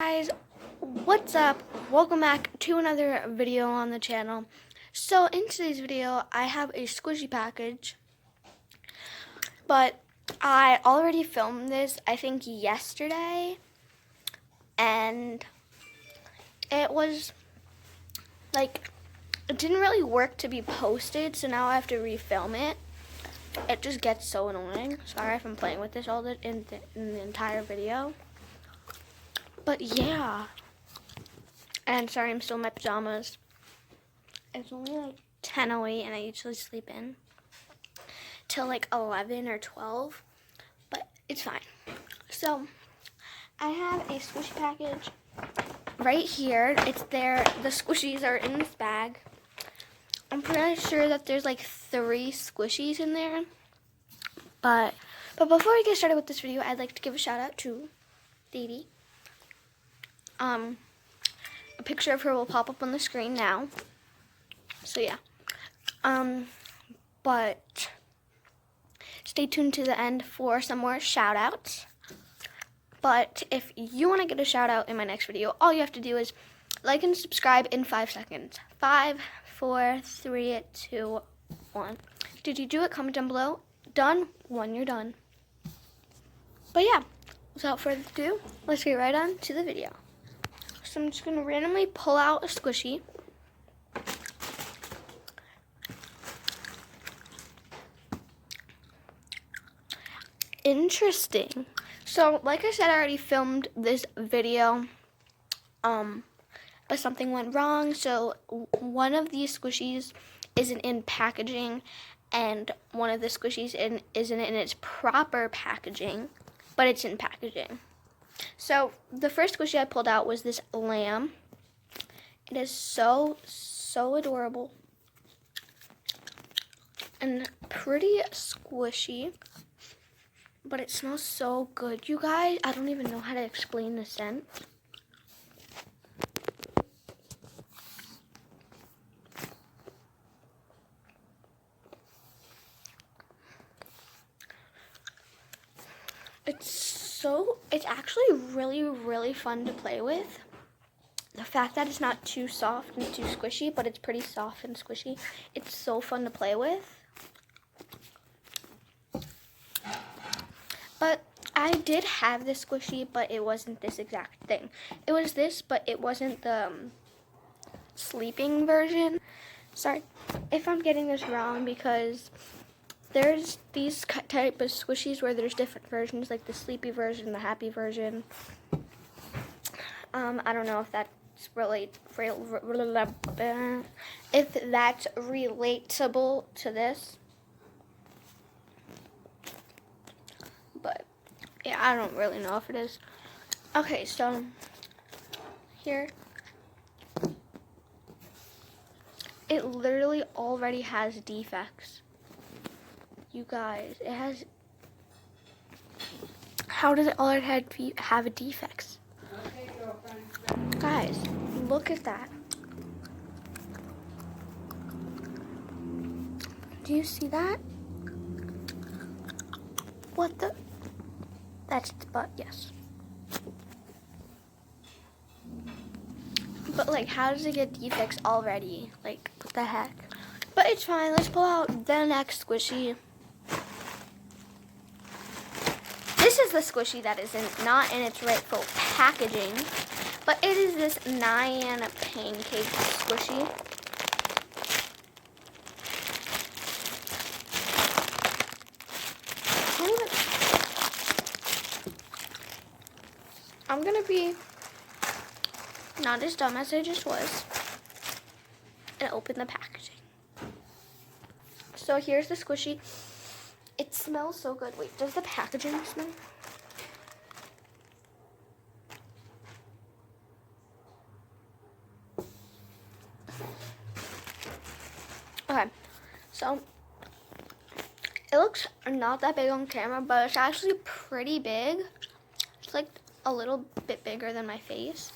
Guys, what's up? Welcome back to another video on the channel. So in today's video I have a squishy package, but I already filmed this I think yesterday, and it was like it didn't really work to be posted, so now I have to refilm it. It just gets so annoying. Sorry if I'm playing with this in the entire video. But yeah. And sorry, I'm still in my pajamas. It's only like 10:08 and I usually sleep in till like 11 or 12, but it's fine. So I have a squishy package right here. It's there. The squishies are in this bag. I'm pretty sure that there's like 3 squishies in there. But before we get started with this video, I'd like to give a shout out to Didi. A picture of her will pop up on the screen now. So yeah. But stay tuned to the end for some more shout outs. But if you want to get a shout out in my next video, all you have to do is like and subscribe in 5 seconds. 5, 4, 3, 2, 1. Did you do it? Comment down below. Done when you're done. But yeah, without further ado, let's get right on to the video. So I'm just going to randomly pull out a squishy. Interesting. So like I said, I already filmed this video, but something went wrong. So one of these squishies isn't in packaging, and one of the squishies isn't in its proper packaging, but it's in packaging. So the first squishy I pulled out was this lamb. It is so adorable and pretty squishy, but it smells so good, you guys. I don't even know how to explain the scent. It's actually really fun to play with. The fact that it's not too soft and too squishy, but it's pretty soft and squishy. It's so fun to play with. But I did have this squishy, but it wasn't this exact thing. It was this, but it wasn't the sleeping version. Sorry if I'm getting this wrong, because there's these type of squishies where there's different versions, like the sleepy version, the happy version. I don't know if that's if that's relatable to this. But yeah, I don't really know if it is. Okay, so here, it literally already has defects. You guys, it has. How does it already have defects? Guys, look at that. Do you see that? What the? That's its butt, yes. But like, how does it get defects already? Like, what the heck? But it's fine. Let's pull out the next squishy. This is the squishy that is not in its rightful packaging, but it is this Nyan pancake squishy. I'm gonna be not as dumb as I just was and open the packaging. So here's the squishy. It smells so good. Wait, does the packaging smell? Okay, so it looks not that big on camera, but it's actually pretty big. It's like a little bit bigger than my face.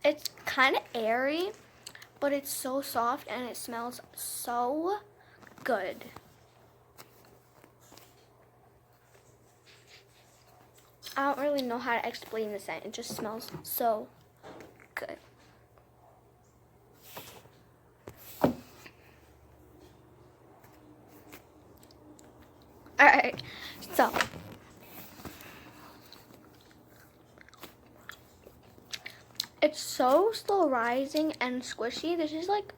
It's kind of airy, but it's so soft and it smells so good. I don't really know how to explain the scent. It just smells so good. Alright, so it's so slow rising and squishy. This is like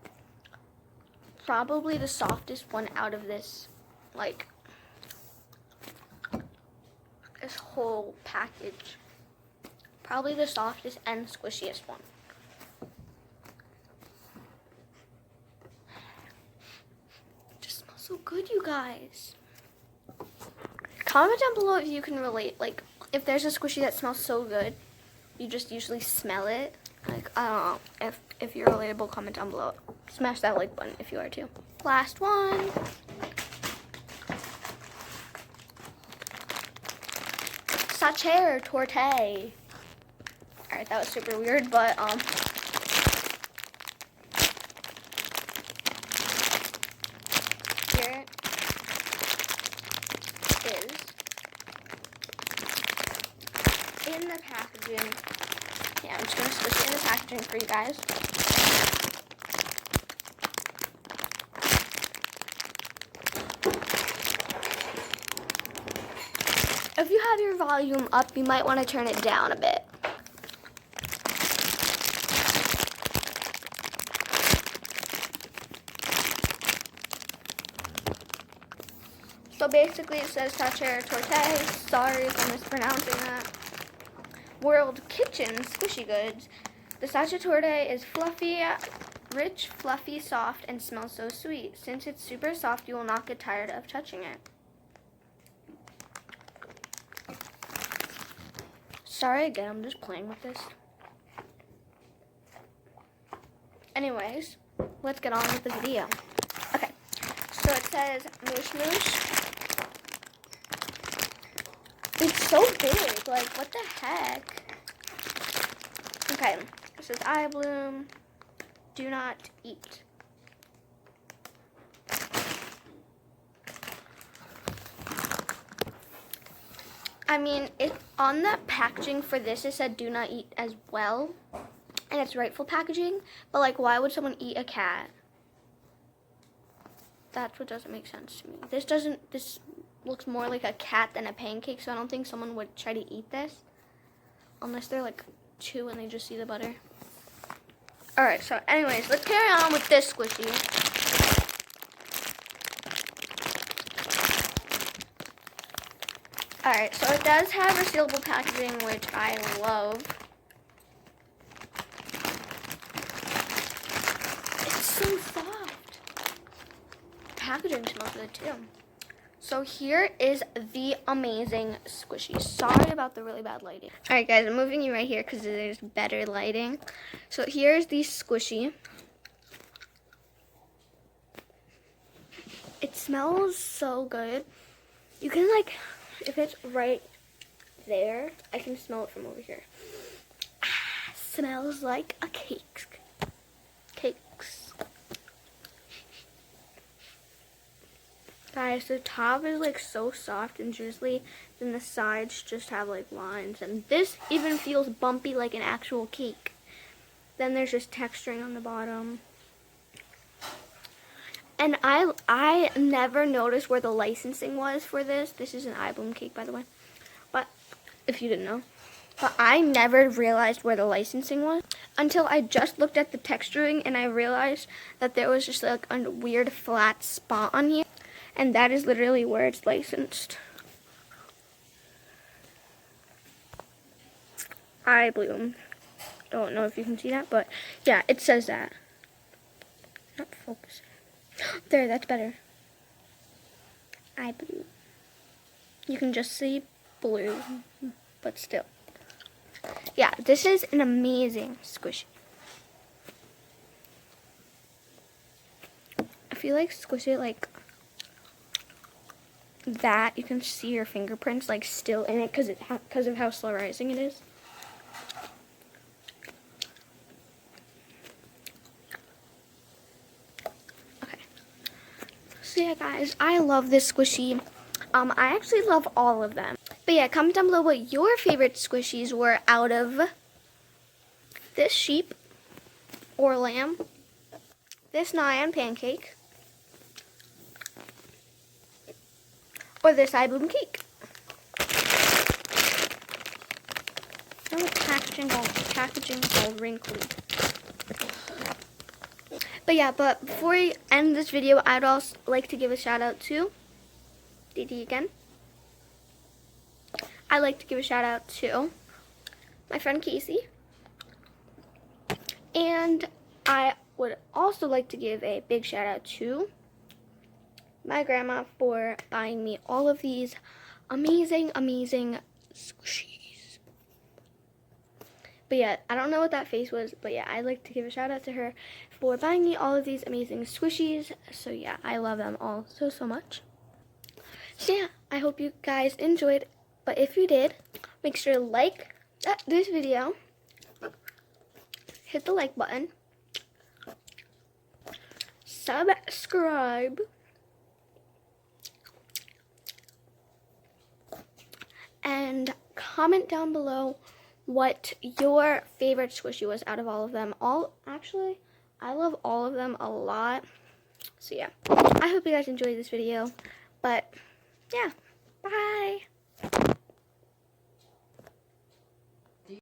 probably the softest one out of this, like, this whole package. Probably the softest and squishiest one. It just smells so good, you guys. Comment down below if you can relate. Like, if there's a squishy that smells so good, you just usually smell it. Like, I don't know. If you're relatable, comment down below. Smash that like button if you are too. Last one. Sacher Torte. Alright, that was super weird, but here is in the packaging. Yeah, I'm just gonna squish it in the packaging for you guys. If you have your volume up, you might want to turn it down a bit. So basically it says Sacher Torte. Sorry if I'm mispronouncing that. World Kitchen Squishy Goods. The Sacher Torte is fluffy, rich, fluffy, soft, and smells so sweet. Since it's super soft, you will not get tired of touching it. Sorry again, I'm just playing with this. Anyways, let's get on with the video. Okay, so it says Moosh Moosh. It's so big, like what the heck? Okay, it says Eye Bloom, do not eat. I mean, on the packaging for this, it said do not eat as well. And it's rightful packaging. But, like, why would someone eat a cat? That's what doesn't make sense to me. This looks more like a cat than a pancake. So I don't think someone would try to eat this. Unless they're, like, 2 and they just see the butter. Alright, so anyways, let's carry on with this squishy. Alright, so it does have resealable packaging, which I love. It's so soft. Packaging smells good too. So here is the amazing squishy. Sorry about the really bad lighting. Alright guys, I'm moving you right here because there's better lighting. So here's the squishy. It smells so good. You can like, if it's right there, I can smell it from over here. Smells like a cake. Cakes. Guys, the top is like so soft and juicy, then the sides just have like lines, and this even feels bumpy like an actual cake. Then there's just texturing on the bottom. And I never noticed where the licensing was for this. This is an Eye Bloom cake, by the way. But if you didn't know. But I never realized where the licensing was until I just looked at the texturing and I realized that there was just like a weird flat spot on here. And that is literally where it's licensed. Eye Bloom. Don't know if you can see that, but yeah, it says that. Not focusing. There, that's better. Eye Bloom. You can just see blue, but still. Yeah, this is an amazing squishy. If you like squish it like that, you can see your fingerprints like still in it because of how slow rising it is. So yeah guys, I love this squishy. I actually love all of them. But yeah, comment down below what your favorite squishies were out of this sheep or lamb, this nyan pancake, or this iBoom cake. Now the packaging is all wrinkly. But yeah, before we end this video, I'd also like to give a shout out to Didi again. I'd like to give a shout out to my friend Casey. And I would also like to give a big shout out to my grandma for buying me all of these amazing, amazing squishies. But yeah, I don't know what that face was, but yeah, I'd like to give a shout out to her for buying me all of these amazing squishies. So yeah, I love them all so, so much. So yeah, I hope you guys enjoyed. But if you did, make sure to like this video. Hit the like button. Subscribe. And comment down below what your favorite squishy was out of all of them. Actually, I love all of them a lot. So yeah, I hope you guys enjoyed this video. But yeah, bye.